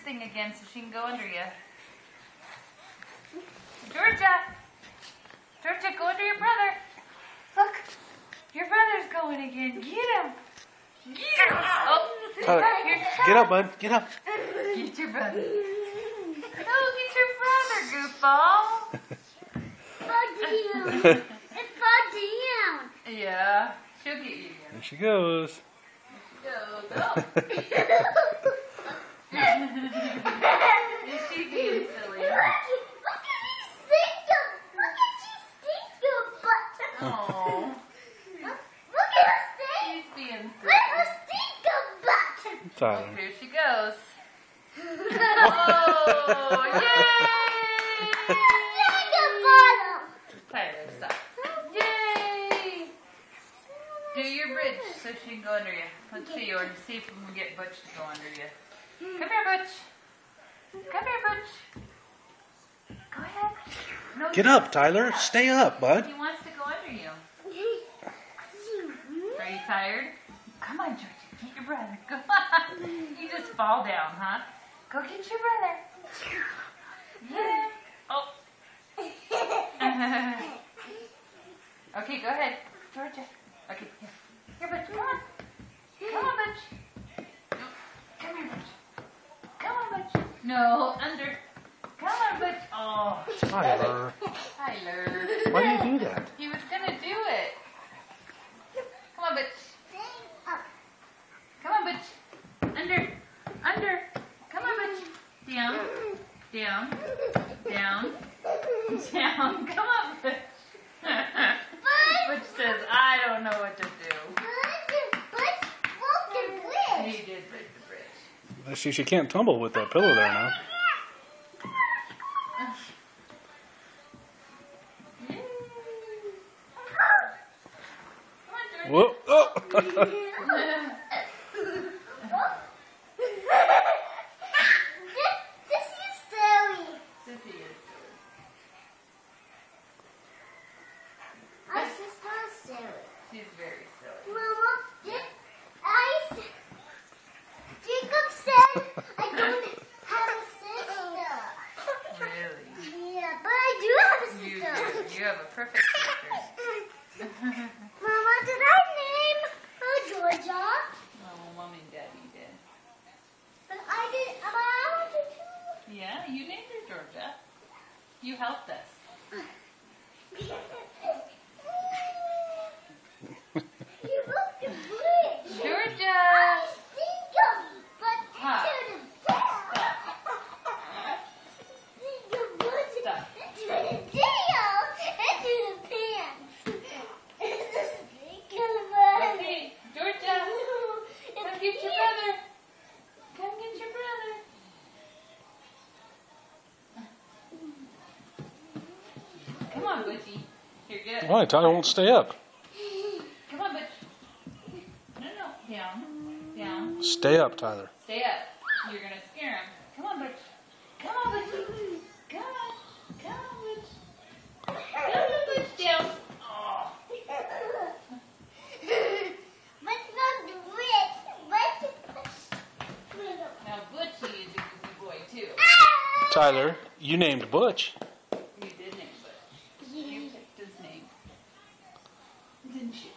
thing again so she can go under you. Georgia! Georgia, go under your brother. Look, your brother's going again. Get him. Get him. Oh, Tyler, get up, bud. Get up. Get your brother. Go get your brother, goofball. It's far down. Yeah, she'll get you again. There she goes. Go. Is she being silly? Look at you stinker. Look at you stinker butt. Oh, Look at her stink. she's being Look silly. at her stinker butt. Tyler. Here she goes. Oh, yay! Stinker bottom. Tyler, stop. Yay! Do your bridge so she can go under you. Let's see, or see if we can get Butch to go under you. Come here, Butch. Come here, Butch. Go ahead. No, Get up, Tyler. Stay up, bud. He wants to go under you. Are you tired? Come on, Georgia. Get your brother. Go on. You just fall down, huh? Go get your brother. Yeah. Oh. Okay, go ahead. Georgia. Okay, here. Here, Butch. Come on. Come on, Butch. Come here, Butch. Come on, Butch. No, under. Come on, Butch. Oh, Tyler. Tyler. Why do you do that? He was gonna do it. Come on, Butch. Come on, Butch. Under. Under. Come on, Butch. Down. Down. Down. Down. Come on, Butch. Butch says, I don't know what to do. He did break the bridge. She can't tumble with that pillow there now. Come on, George. Whoa. Oh. Sissy is silly. She's very silly. Jacob said I don't have a sister. Really? Yeah, but I do have a You sister. do. You have a perfect sister. Mama, did I name her Georgia? Oh, Mommy and Daddy did. But I did. But I wanted to. Yeah, you named her Georgia. You helped us. You look the bridge. Georgia! Stop. Okay, Georgia, come get your brother. Come get your brother. Come on, Butchie. Here, get it. Why? Tyler won't stay up. Come on, Butch. No. Down. Down. Stay up, Tyler. Stay up. You're going to scare him. Come on, Butch. Come on, Butchie. Come on. Come on, Butch. Come on, Butch. Down. Oh. Now, Butchie is a goofy boy, too. Tyler, you named Butch. You did name Butch. You picked his name. Didn't you?